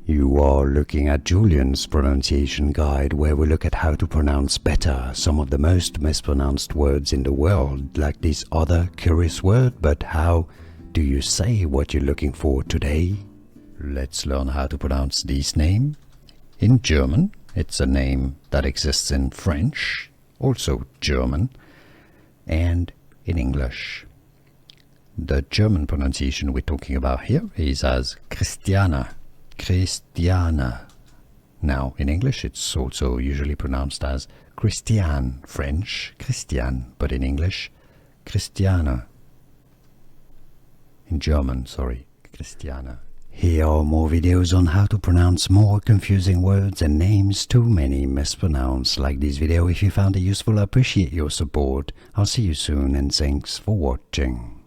You are looking at Julian's pronunciation guide, where we look at how to pronounce better some of the most mispronounced words in the world, like this other curious word. But how do you say what you're looking for today? Let's learn how to pronounce this name. In German, it's a name that exists in French, also German, and in English. The German pronunciation we're talking about here is as Christiane. Christiane. Now, in English, it's also usually pronounced as Christiane. French, Christiane, but in English, Christiane. In German, sorry, Christiane. Here are more videos on how to pronounce more confusing words and names too many mispronounced. Like this video if you found it useful. I appreciate your support. I'll see you soon and thanks for watching.